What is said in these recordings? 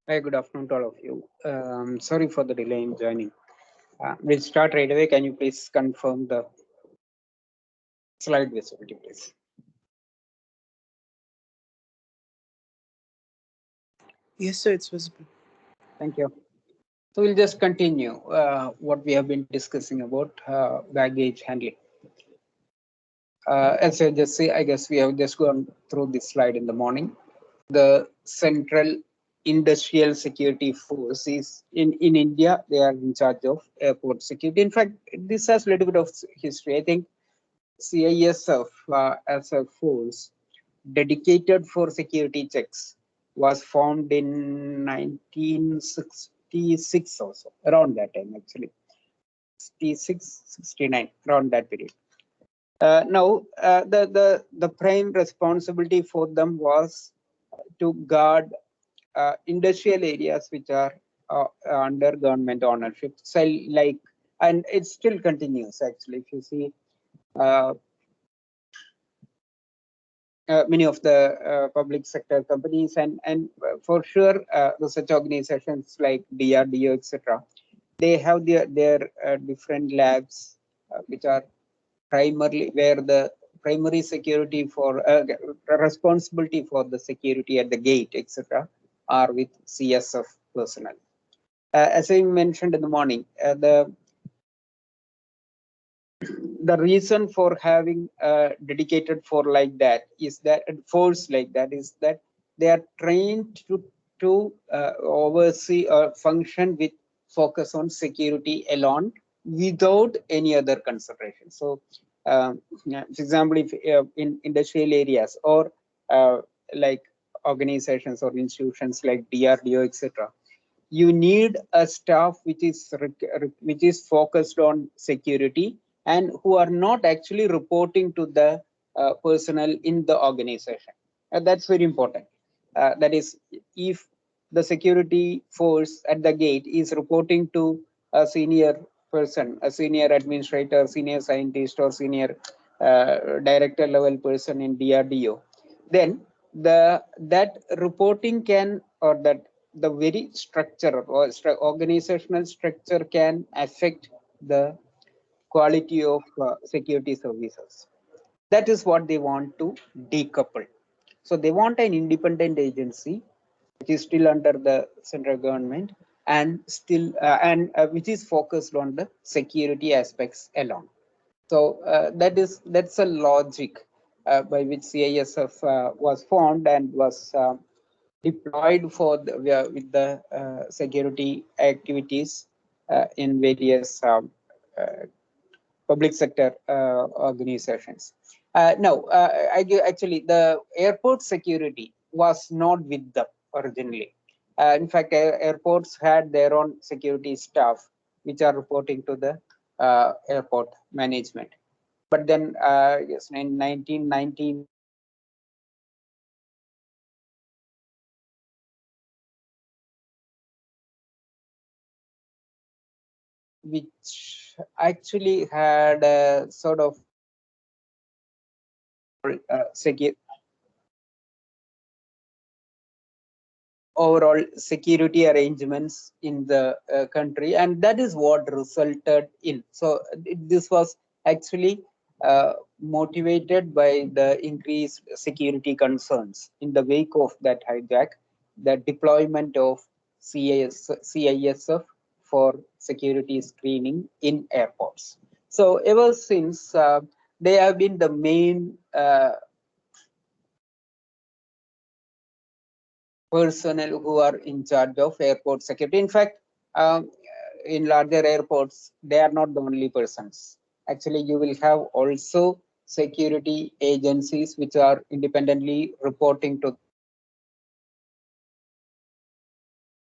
Hi, good afternoon to all of you. Sorry for the delay in joining. We'll start right away. Can you please confirm the slide visibility, please? Yes, sir, it's visible. Thank you. So we'll just continue what we have been discussing about baggage handling. As I just say, I guess we have just gone through this slide in the morning. The Central Industrial Security Force is in India. They are in charge of airport security. In fact, this has a little bit of history. I think CISF as a force dedicated for security checks was formed in 1966 also, around that time actually, 66, 69, around that period. The prime responsibility for them was to guard industrial areas which are under government ownership. So like, and it still continues actually. If you see uh, many of the public sector companies and for sure research organizations like DRDO, etc. They have their different labs which are primarily where the primary security for responsibility for the security at the gate, etc. are with CSF personnel. As I mentioned in the morning, the reason for having a dedicated for like that is that force like that is that they are trained to oversee or function with focus on security alone without any other consideration. So yeah, for example, if in industrial areas or like organizations or institutions like DRDO, etc., you need a staff which is focused on security and who are not actually reporting to the personnel in the organization. That's very important. That is, if the security force at the gate is reporting to a senior person, a senior administrator, senior scientist, or senior director level person in DRDO, then that reporting can, or that the very structure or organizational structure can affect the quality of security services. That is what they want to decouple. So they want an independent agency which is still under the central government and still which is focused on the security aspects alone. So that's a logic by which CISF was formed and was deployed for with the security activities in various public sector organizations. No, actually, the airport security was not with them originally. In fact, airports had their own security staff, which are reporting to the airport management. But then, yes, in 1990, which actually had a sort of secure overall security arrangements in the country, and that is what resulted in. So this was actually motivated by the increased security concerns in the wake of that hijack, the deployment of CISF for security screening in airports. So ever since they have been the main personnel who are in charge of airport security. In fact, in larger airports, they are not the only persons. Actually, you will have also security agencies which are independently reporting to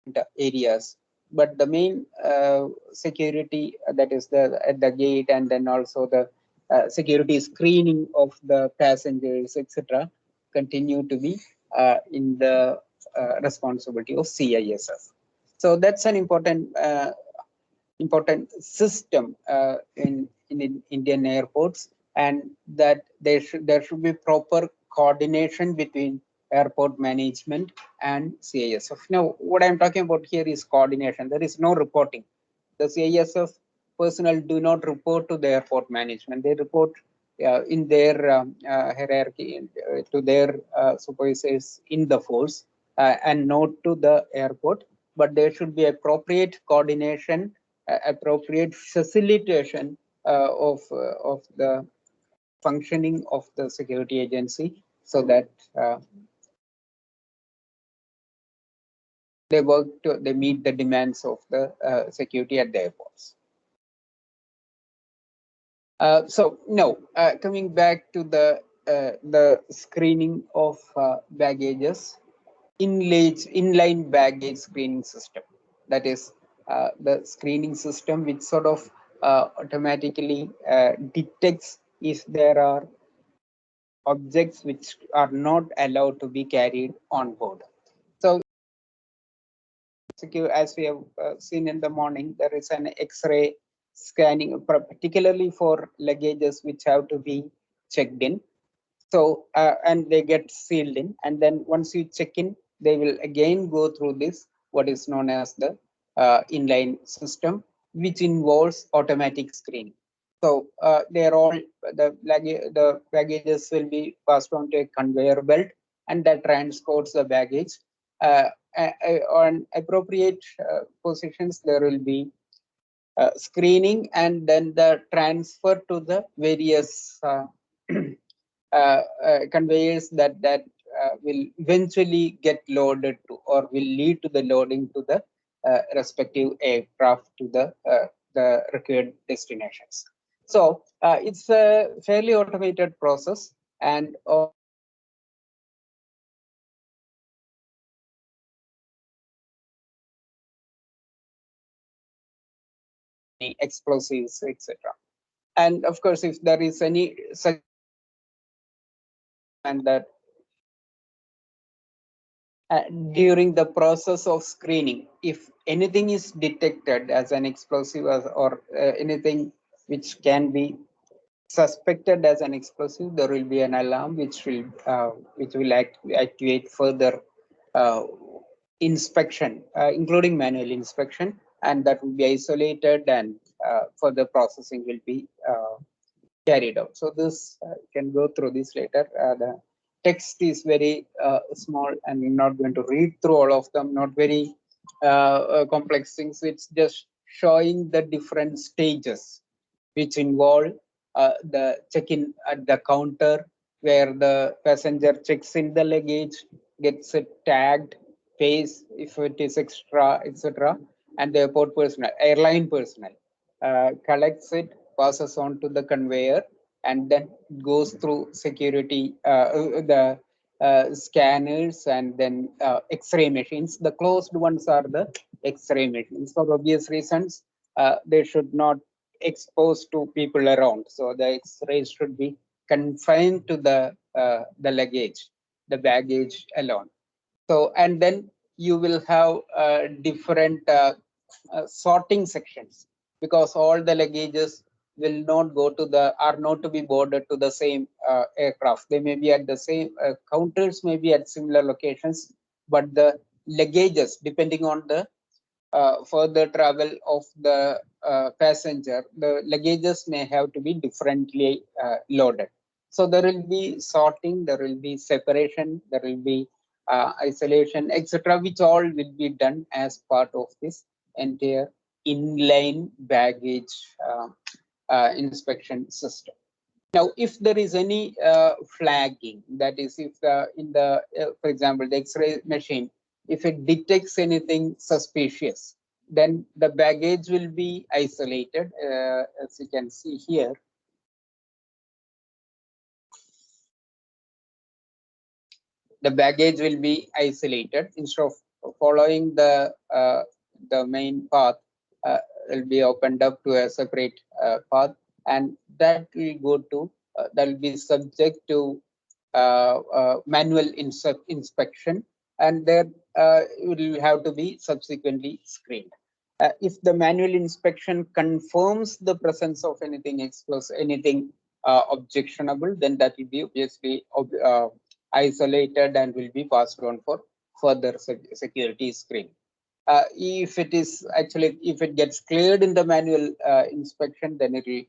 the areas. But the main security that is the at the gate, and then also the security screening of the passengers, etc., continue to be in the responsibility of CISF. So that's an important system in Indian airports, and that there should be proper coordination between airport management and CISF. Now, what I'm talking about here is coordination. There is no reporting. The CISF personnel do not report to the airport management. They report in their hierarchy to their supervisors in the force and not to the airport. But there should be appropriate coordination, appropriate facilitation of the functioning of the security agency, so that they meet the demands of the security at the airports. So now, coming back to the screening of baggages, inline baggage screening system. That is the screening system which sort of automatically detects if there are objects which are not allowed to be carried on board. So, as we have seen in the morning, there is an X-ray scanning, particularly for luggages which have to be checked in. So, and they get sealed in, and then once you check in, they will again go through this, what is known as the inline system, which involves automatic screening. So they are all the baggages will be passed on to a conveyor belt, and that transports the baggage. On appropriate positions, there will be screening, and then the transfer to the various conveyors that will eventually get loaded to, or will lead to the loading to the respective aircraft to the required destinations. So it's a fairly automated process, and explosives, etc. And of course, if there is any such, and that during the process of screening, if anything is detected as an explosive or anything which can be suspected as an explosive, there will be an alarm which will activate further inspection, including manual inspection, and that will be isolated, and further processing will be carried out. So this can go through this later. The text is very small, and I'm not going to read through all of them. Not very complex things. It's just showing the different stages which involve the check-in at the counter, where the passenger checks in the luggage, gets it tagged, pays if it is extra, etc., and the airport personnel, airline personnel, collects it, passes on to the conveyor, and then goes through security, the scanners, and then X-ray machines. The closed ones are the X-ray machines. For obvious reasons, they should not expose to people around. So the X-rays should be confined to the luggage, the baggage alone. So, and then you will have different sorting sections, because all the luggages will not go to are not to be boarded to the same aircraft. They may be at the same counters, may be at similar locations, but the luggages, depending on the further travel of the passenger, the luggages may have to be differently loaded. So there will be sorting, there will be separation, there will be isolation, etc., which all will be done as part of this entire inline baggage inspection system. Now, if there is any flagging, that is, if in the, for example, the X-ray machine, if it detects anything suspicious, then the baggage will be isolated, as you can see here. The baggage will be isolated. Instead of following the main path, will be opened up to a separate path, and that will go to that will be subject to manual inspection, and there it will have to be subsequently screened. If the manual inspection confirms the presence of anything explosive, anything objectionable, then that will be obviously isolated and will be passed on for further security screening. If it is actually, if it gets cleared in the manual inspection, then it will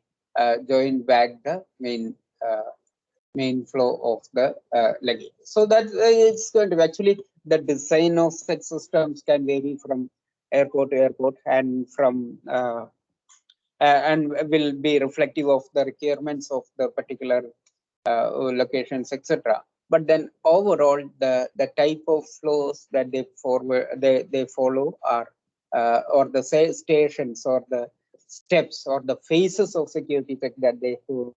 join back the main flow of the luggage. So that it's going to be actually, the design of such systems can vary from airport to airport and from and will be reflective of the requirements of the particular locations, etc. But then overall, the type of flows that they follow are or the stations or the steps or the phases of security check that they do.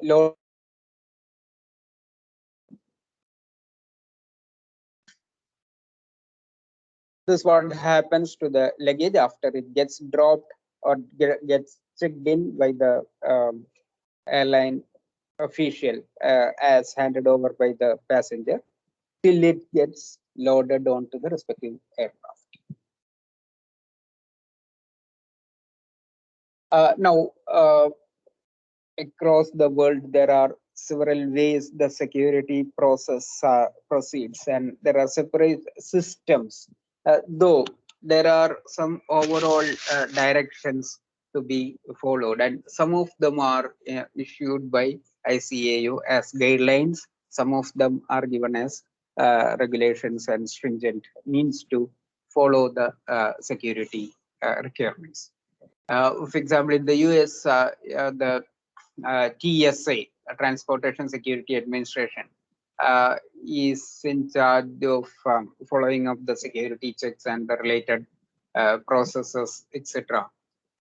Load. This is what happens to the luggage after it gets dropped or gets checked in by the airline official as handed over by the passenger till it gets loaded onto the respective aircraft. Now, across the world, there are several ways the security process proceeds, and there are separate systems. Though there are some overall directions to be followed, and some of them are issued by ICAO as guidelines. Some of them are given as regulations and stringent means to follow the security requirements. For example, in the US, the TSA, Transportation Security Administration, is in charge of following up the security checks and the related processes, etc.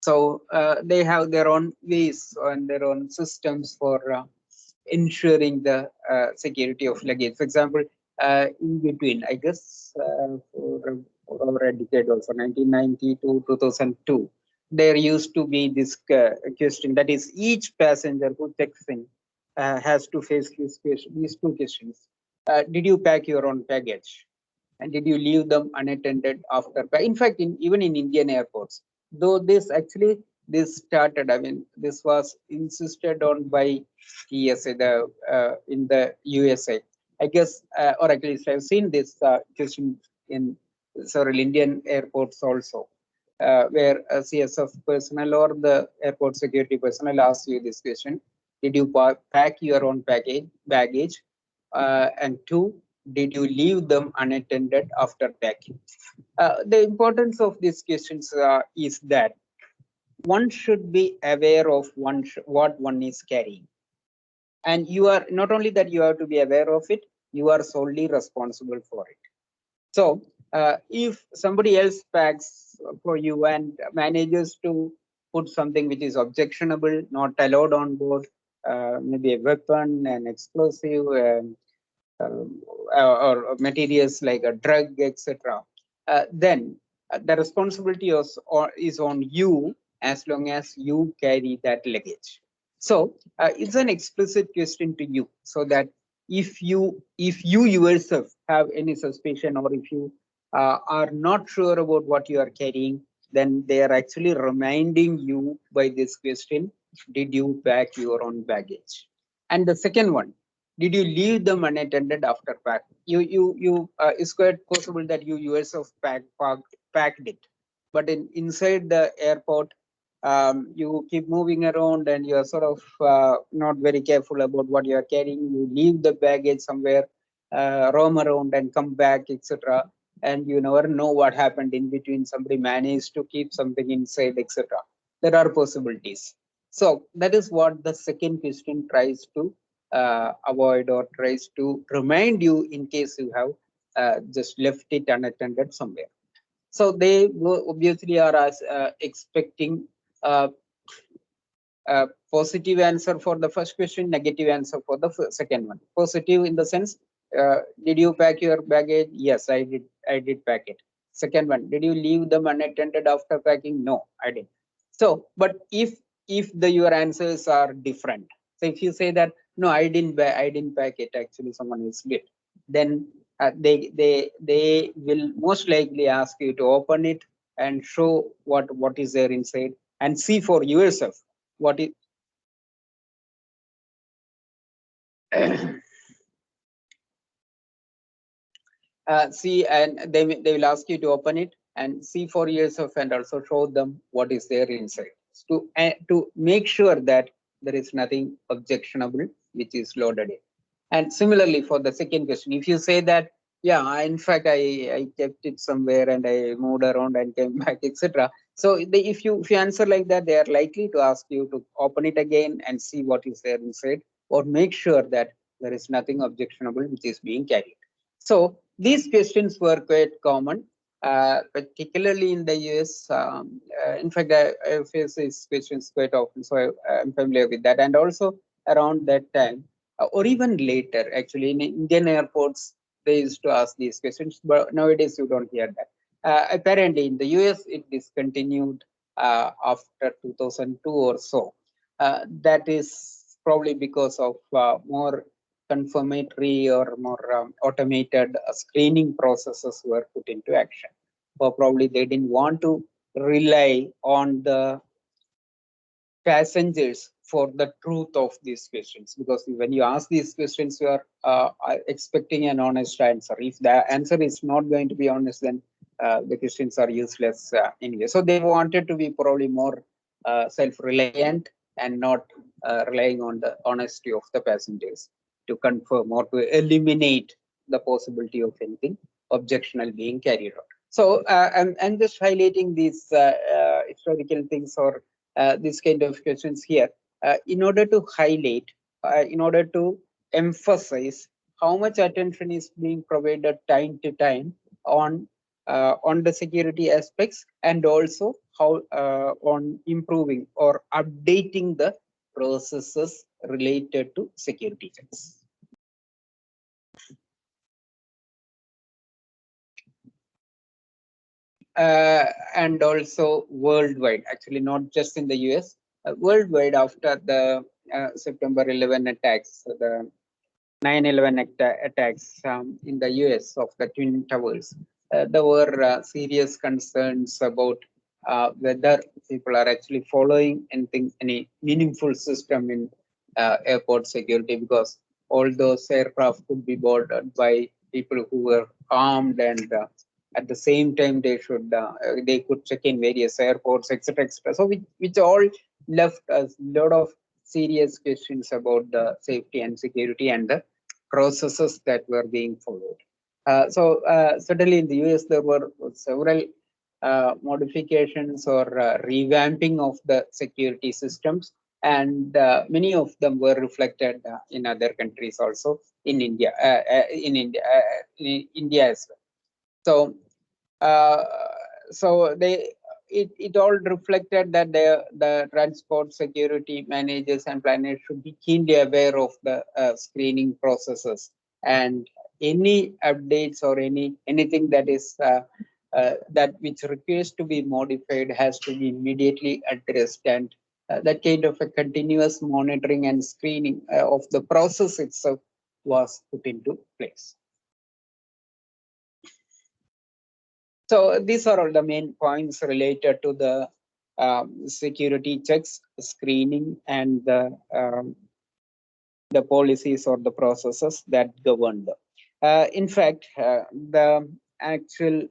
So they have their own ways and their own systems for ensuring the security of luggage. For example, in between, I guess, for over a decade also, 1990 to 2002, there used to be this question, that is, each passenger who checks in has to face these two questions. Did you pack your own baggage? And did you leave them unattended after? In fact, even in Indian airports, though this started, I mean, this was insisted on by TSA in the USA. I guess, or at least I've seen this question in several Indian airports also, where a CSF personnel or the airport security personnel asks you this question: did you pack your own baggage? And two, did you leave them unattended after packing? The importance of these questions is that one should be aware of what one is carrying. And you are not only that you have to be aware of it, you are solely responsible for it. So if somebody else packs for you and manages to put something which is objectionable, not allowed on board, maybe a weapon, an explosive, or materials like a drug, etc., then the responsibility is on you as long as you carry that luggage. So it's an explicit question to you, so that if you yourself have any suspicion, or if you are not sure about what you are carrying, then they are actually reminding you by this question: did you pack your own baggage? And the second one, did you leave them unattended after pack? It's quite possible that you yourself packed it, but inside the airport, you keep moving around and you're sort of not very careful about what you're carrying. You leave the baggage somewhere, roam around and come back, etc. And you never know what happened in between. Somebody managed to keep something inside, etc. There are possibilities. So that is what the second question tries to avoid, or tries to remind you in case you have just left it unattended somewhere. So they obviously are expecting a positive answer for the first question, negative answer for the second one. Positive in the sense, did you pack your baggage? Yes, I did. I did pack it. Second one, did you leave them unattended after packing? No, I didn't. So, but if your answers are different, so if you say that no, I didn't pack it, actually someone else did, then they will most likely ask you to open it, and show what is there inside, and see for yourself what is see, and they will ask you to open it and see for yourself, and also show them what is there inside, to make sure that there is nothing objectionable which is loaded in. And similarly for the second question, if you say that, yeah, in fact I kept it somewhere and I moved around and came back, etc. So if you answer like that, they are likely to ask you to open it again and see what is there inside, or make sure that there is nothing objectionable which is being carried. So these questions were quite common, particularly in the US. In fact, I face these questions quite often, so I'm familiar with that. And also around that time, or even later, actually, in Indian airports, they used to ask these questions, but nowadays you don't hear that. Apparently, in the US, it discontinued after 2002 or so. That is probably because of more confirmatory or more automated screening processes were put into action. Or probably they didn't want to rely on the passengers for the truth of these questions, because when you ask these questions, you are expecting an honest answer. If the answer is not going to be honest, then the questions are useless anyway. So they wanted to be probably more self-reliant and not relying on the honesty of the passengers to confirm or to eliminate the possibility of anything objectionable being carried out. So I'm just highlighting these historical things, or this kind of questions here, in order to highlight, in order to emphasize how much attention is being provided time to time on the security aspects, and also how on improving or updating the processes related to security checks. And also worldwide, actually not just in the US, worldwide after the September 11 attacks, the 9/11 attacks in the US of the Twin Towers, there were serious concerns about whether people are actually following anything, any meaningful system in airport security, because all those aircraft could be boarded by people who were armed, and at the same time they could check in various airports, etc., etc. So which all left us a lot of serious questions about the safety and security and the processes that were being followed. Certainly in the US, there were several modifications or revamping of the security systems, and many of them were reflected in other countries also, in India, in India as well. So, it all reflected that the transport security managers and planners should be keenly aware of the screening processes, and any updates or anything that is that which requires to be modified has to be immediately addressed, and that kind of a continuous monitoring and screening of the process itself was put into place. So these are all the main points related to the security checks, screening, and the policies or the processes that govern them. In fact, the actual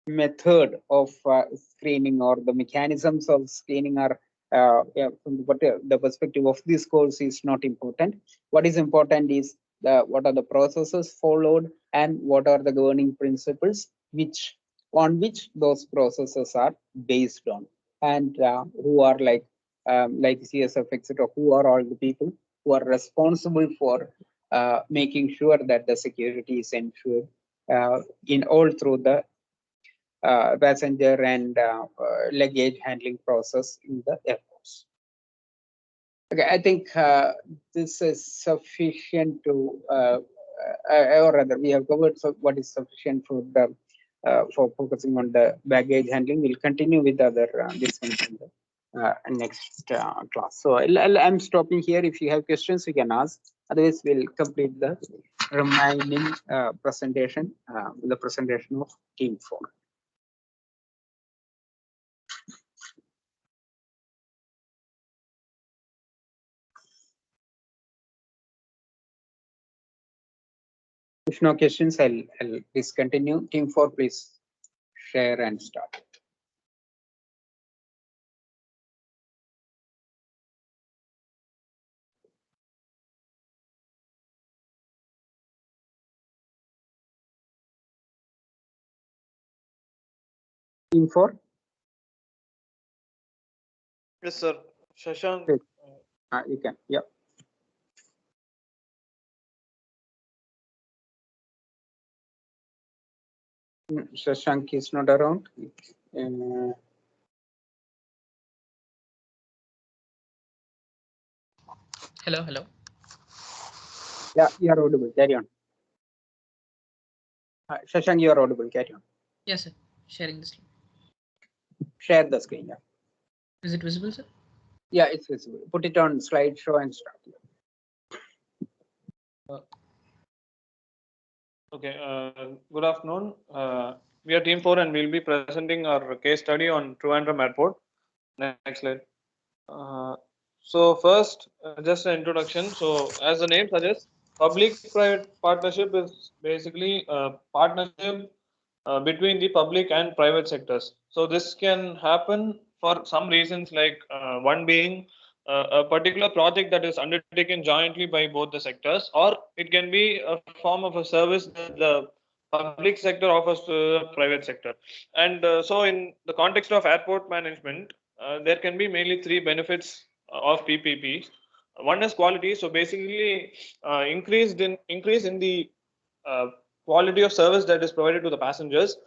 method of screening or the mechanisms of screening are, from the perspective of this course, is not important. What is important is what are the processes followed, and what are the governing principles on which those processes are based on, and who are like CSF, etc., who are all the people who are responsible for making sure that the security is ensured in all through the passenger and luggage handling process in the airports. Okay, I think this is sufficient to, or rather, we have covered what is sufficient for the for focusing on the baggage handling. We'll continue with other discussion in the next class. So I'm stopping here. If you have questions, you can ask. Otherwise, we'll complete the remaining presentation, the presentation of Team 4. If no questions, I'll discontinue. Team 4, please share and start. Team 4? Yes, sir. Shashank. Yes. You can. Yeah. Shashank is not around. Hello. Yeah, you are audible. Carry on. Shashank, you are audible. Carry on. Yes, sir. Sharing the screen. Share the screen. Yeah. Is it visible, sir? Yeah, it's visible. Put it on slideshow and start. Okay. Good afternoon. We are Team 4 and we'll be presenting our case study on Trivandrum Airport. Next slide. So first, just an introduction. So as the name suggests, public-private partnership is basically a partnership between the public and private sectors. So this can happen for some reasons, like one being a particular project that is undertaken jointly by both the sectors, or it can be a form of a service that the public sector offers to the private sector. And so in the context of airport management, there can be mainly three benefits of PPP. One is quality. So basically, increase in the quality of service that is provided to the passengers.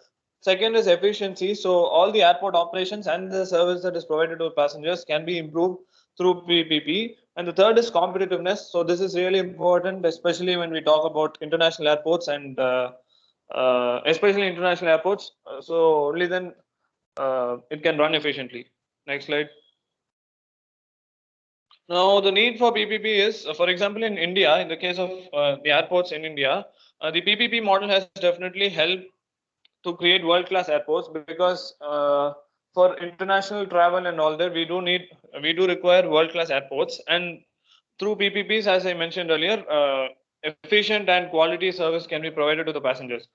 Second is efficiency. So all the airport operations and the service that is provided to passengers can be improved through PPP. And the third is competitiveness. So this is really important, especially when we talk about international airports and especially international airports. So only then it can run efficiently. Next slide. Now, the need for PPP is, for example, in India, in the case of the airports in India, the PPP model has definitely helped to create world-class airports, because for international travel and all that, we do require world-class airports. And through PPPs, as I mentioned earlier, efficient and quality service can be provided to the passengers.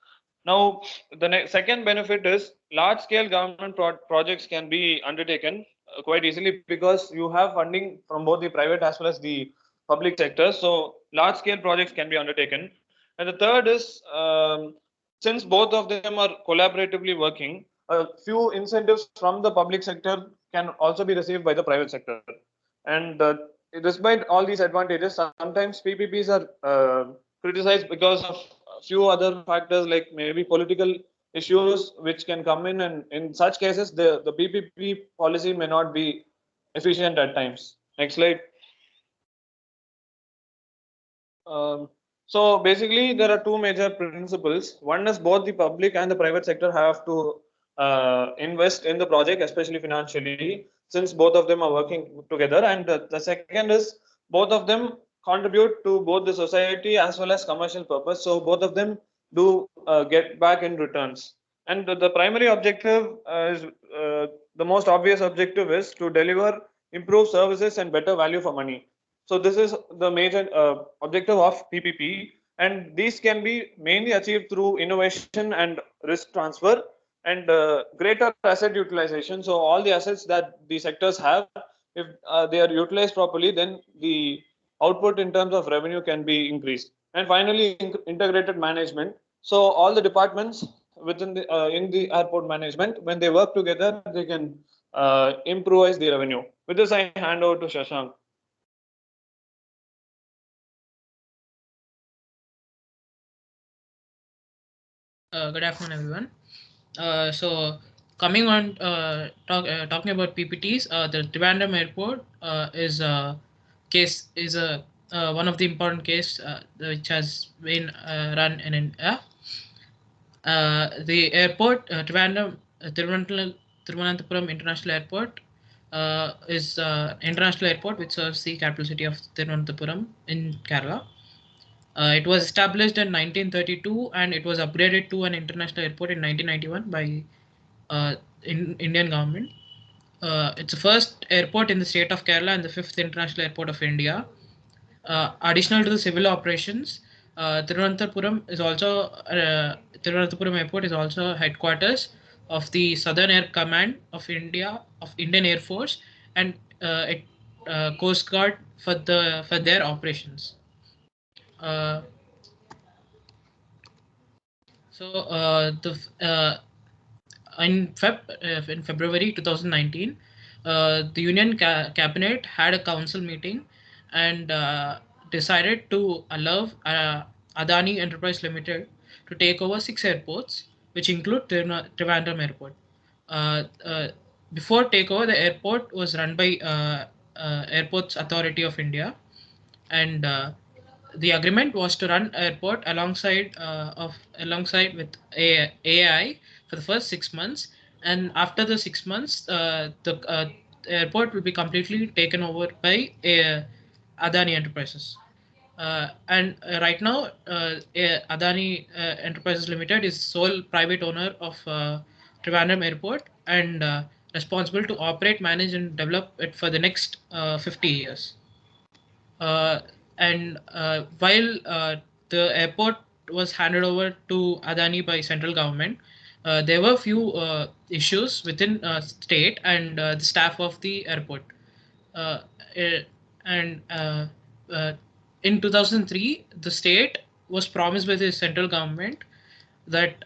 Now, the second benefit is large-scale government projects can be undertaken quite easily, because you have funding from both the private as well as the public sector. So large-scale projects can be undertaken. And the third is, since both of them are collaboratively working, a few incentives from the public sector can also be received by the private sector. And despite all these advantages, sometimes PPPs are criticized because of a few other factors, like maybe political issues which can come in, and in such cases the PPP policy may not be efficient at times. Next slide. So basically, there are two major principles. One is both the public and the private sector have to invest in the project, especially financially, since both of them are working together. And the second is both of them contribute to both the society as well as commercial purpose. So both of them do get back in returns. And the primary objective is the most obvious objective is to deliver improved services and better value for money. So this is the major objective of PPP, and these can be mainly achieved through innovation and risk transfer and greater asset utilization. So all the assets that the sectors have, if they are utilized properly, then the output in terms of revenue can be increased. And finally, integrated management. So all the departments within the in the airport management, when they work together, they can improvise the revenue. With this, I hand over to Shashank. Good afternoon, everyone. So coming on talking about PPTs, the Trivandrum Airport is a case is a one of the important case which has been run in India. The airport, Thiruvananthapuram International Airport, is international airport which serves the capital city of Thiruvananthapuram in Kerala. It was established in 1932 and it was upgraded to an international airport in 1991 by Indian government. It's the first airport in the state of Kerala and the fifth international airport of India. Additional to the civil operations, Thiruvananthapuram is also Thiruvananthapuram Airport is also headquarters of the Southern Air Command of Indian Air Force, and Coast Guard for their operations. In February 2019, the Union Cabinet had a council meeting and decided to allow Adani Enterprise Limited to take over 6 airports, which include Trivandrum Airport. Before takeover, the airport was run by Airports Authority of India, and the agreement was to run airport alongside with AI for the first 6 months, and after the 6 months, the airport will be completely taken over by Adani Enterprises. Right now, Adani Enterprises Limited is sole private owner of Trivandrum Airport and responsible to operate, manage, and develop it for the next 50 years. While the airport was handed over to Adani by central government, there were few issues within state and the staff of the airport. And in 2003, the state was promised by the central government that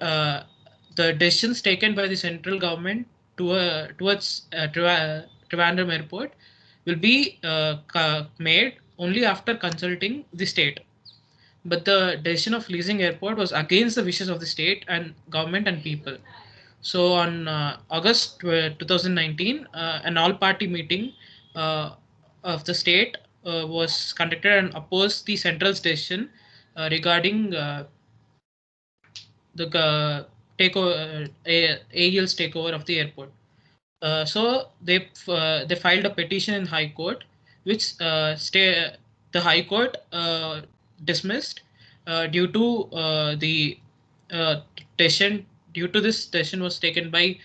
the decisions taken by the central government towards Trivandrum Airport will be made only after consulting the state. But the decision of leasing airport was against the wishes of the state and government and people. So on August 2019, an all-party meeting of the state was conducted and opposed the central's decision regarding the AEL's takeover of the airport. So they filed a petition in High Court, which the High Court dismissed due to the decision. Due to this decision was taken by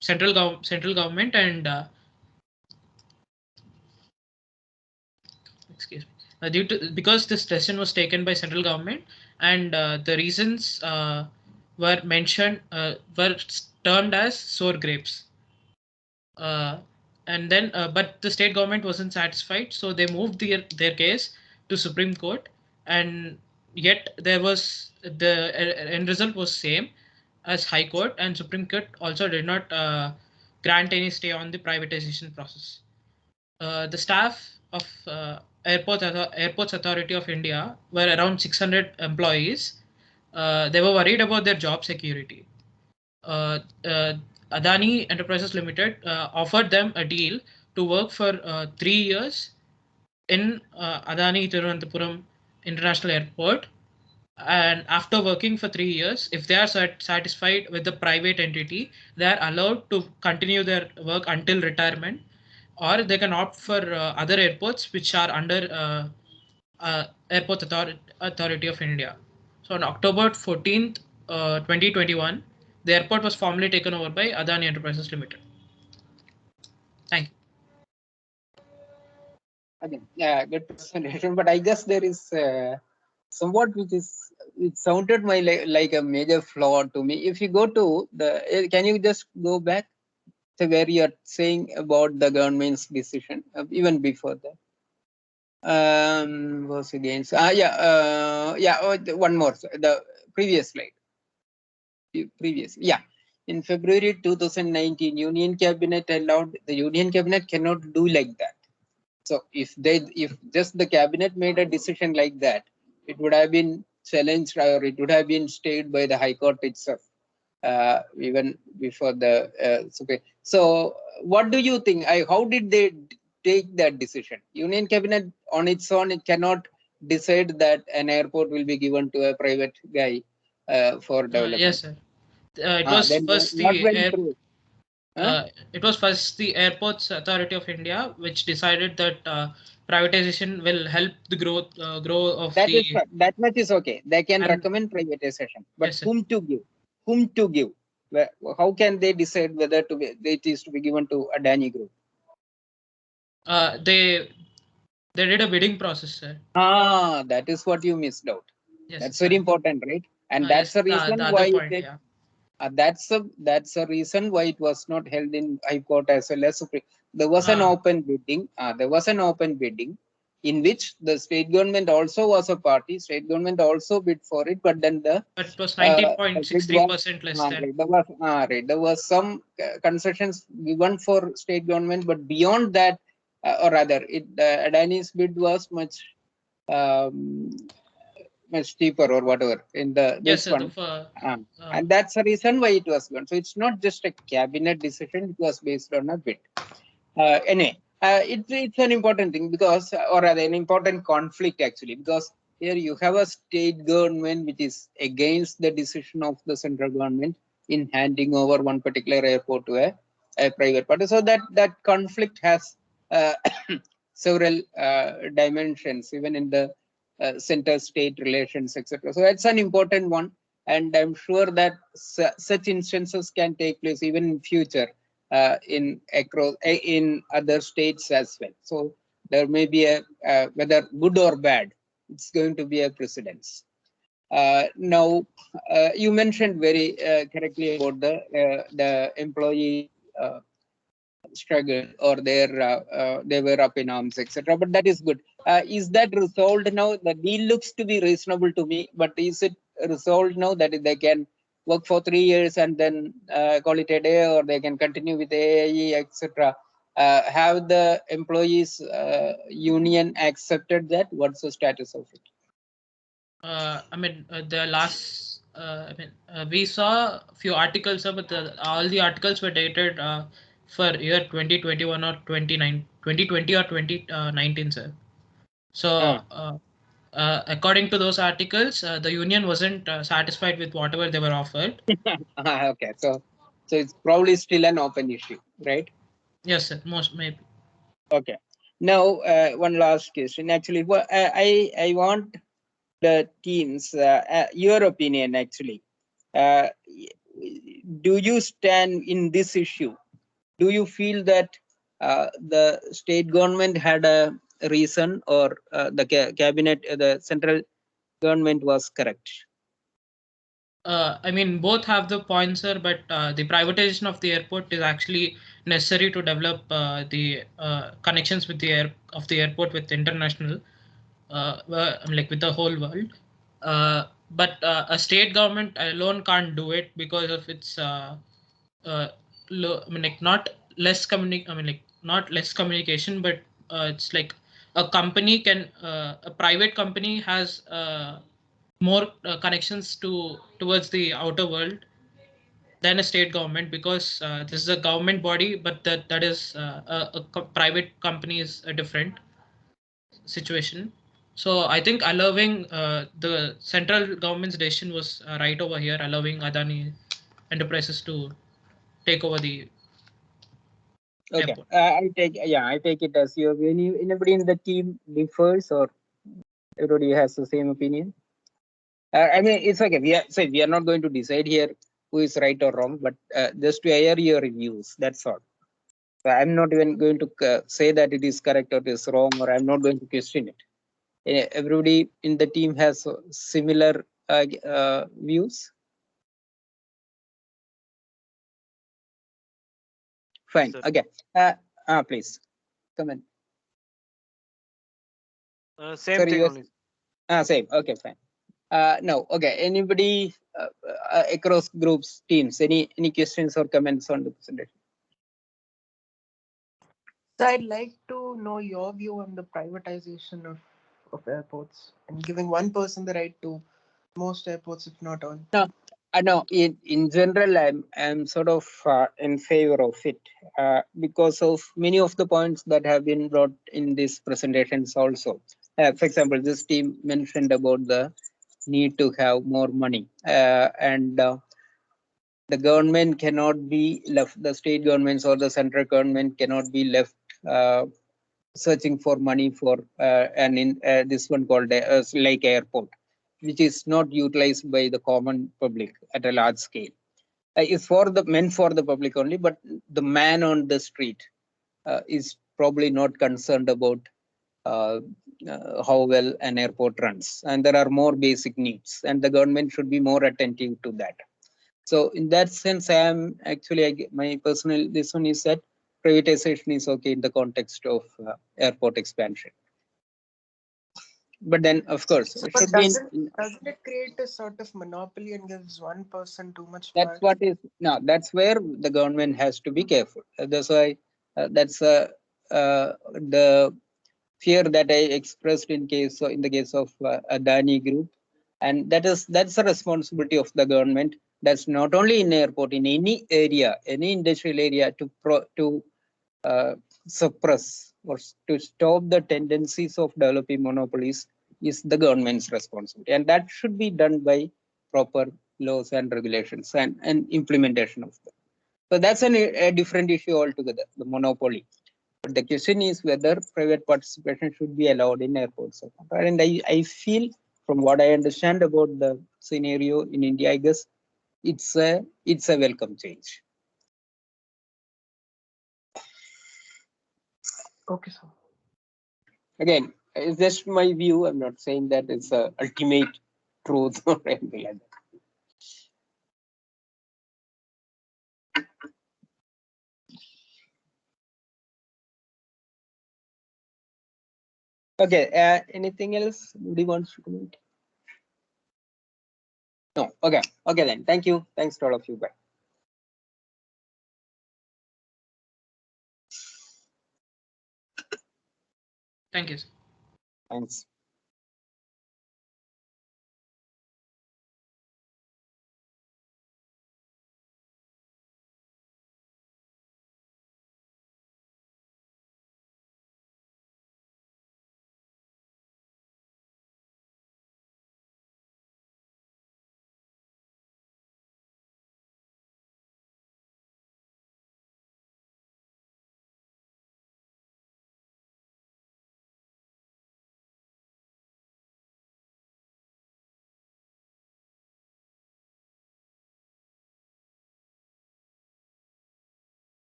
central government and excuse me, because this decision was taken by central government and the reasons were mentioned were termed as sour grapes. And then but the state government wasn't satisfied, so they moved their case to Supreme Court, and yet there was the end result was same as High Court, and Supreme Court also did not grant any stay on the privatization process. The staff of Airports Authority of India were around 600 employees. They were worried about their job security. Adani Enterprises Limited offered them a deal to work for 3 years in Adani Thiruvananthapuram International Airport. And after working for 3 years, if they are satisfied with the private entity, they are allowed to continue their work until retirement, or they can opt for other airports which are under Airports Authority of India. So on October 14th, 2021, the airport was formally taken over by Adani Enterprises Limited. Thank you. Again, yeah, good presentation, but I guess there is somewhat it sounded like a major flaw to me. If you go to can you just go back to where you are saying about the government's decision, even before that? Was against, one more, the previous slide. In February 2019, Union Cabinet allowed, the Union Cabinet cannot do like that. So if just the cabinet made a decision like that, it would have been challenged or it would have been stayed by the High Court itself, even before the Supreme. So what do you think? How did they take that decision? Union Cabinet on its own, it cannot decide that an airport will be given to a private guy for development. Yes, sir. It was first the Airports Authority of India which decided that privatization will help the growth of that much is okay. They can recommend privatization, but yes, whom to give? Whom to give? How can they decide whether it is to be given to Adani Group? They They did a bidding process, sir. That is what you missed out. Yes, That's sir. very important, right? And Yes, that's the reason the why other point, it, yeah. that's a reason why it was not held in High Court as well as Supreme. There was an Ah. open bidding. There was an open bidding in which the state government also was a party. State government also bid for it, but then the But it was bid 19.63% less than. right, there was some concessions given for state government, but beyond that, or rather, Adani's bid was um, much cheaper or whatever in Yes, this sir. one. And that's the reason why it was given. So it's not just a cabinet decision, it was based on a bid. Anyway, it's an important thing because, or rather an important conflict actually, because here you have a state government which is against the decision of the central government in handing over one particular airport to a private party. So that conflict has several dimensions, even in the center-state relations, etc. So that's an important one, and I'm sure that such instances can take place even in future in other states as well. So there may be whether good or bad, it's going to be a precedence. Now, you mentioned very correctly about the employee struggle, or they were up in arms, etc. But that is good. Is that resolved now? The deal looks to be reasonable to me, but is it resolved now that they can work for 3 years and then call it a day, or they can continue with AAE, etc.? Have the employees union accepted that? What's the status of it? I mean, the last, we saw a few articles, but all the articles were dated for year 2021 or 2020 or 2019, sir. So, according to those articles, the union wasn't satisfied with whatever they were offered. Okay, so it's probably still an open issue, right? Yes, sir. Most maybe. Okay. Now, one last question. Actually, I want the teams, your opinion actually. Do you stand in this issue? Do you feel that the state government had a reason, or the cabinet, the central government was correct? I mean, both have the points, sir, but the privatization of the airport is actually necessary to develop the connections with the airport with international, like with the whole world. But a state government alone can't do it because of its I mean, like not not less communication, but it's like a company can a private company has more connections towards the outer world than a state government, because this is a government body, but that is private company is a different situation. So I think allowing the central government's decision was right over here, allowing Adani Enterprises to take over the Okay, airport. I take it as you. Anybody in the team differs, or everybody has the same opinion? I mean, it's okay. We are not going to decide here who is right or wrong, but just to air your views. That's all. So I'm not even going to say that it is correct or it is wrong, or I'm not going to question it. Everybody in the team has similar views. Fine. Sir. Okay. Please come in. Same Sorry, thing only. same. Okay, fine. No. Okay. Anybody across groups, teams? Any questions or comments on the presentation? So I'd like to know your view on the privatization of airports and giving one person the right to most airports, if not all. No. In general, I'm sort of in favor of it because of many of the points that have been brought in these presentations also. For example, this team mentioned about the need to have more money, and the government cannot be left, the state governments or the central government cannot be left searching for money for this one called Lake Airport, which is not utilized by the common public at a large scale. It's meant for the public only, but the man on the street is probably not concerned about how well an airport runs, and there are more basic needs, and the government should be more attentive to that. So in that sense, I am actually, my personal, this one is that privatization is okay in the context of airport expansion. But then, of course, it But should be doesn't it create a sort of monopoly and gives one person too much that's power? what is now. That's where the government has to be careful. That's why that's the fear that I expressed in the case of Adani Group, and that's a responsibility of the government. That's not only in airport, in any area, any industrial area, to suppress or to stop the tendencies of developing monopolies is the government's responsibility, and that should be done by proper laws and regulations and implementation of them. So that's a different issue altogether, the monopoly. But the question is whether private participation should be allowed in airports. And I feel, from what I understand about the scenario in India, I guess it's a welcome change. Okay, sir. Again, it's just my view. I'm not saying that it's a ultimate truth or anything like that. Okay, anything else? Anybody wants to comment? No. Okay. Okay then. Thank you. Thanks to all of you. Bye. Thank you, sir. Thanks.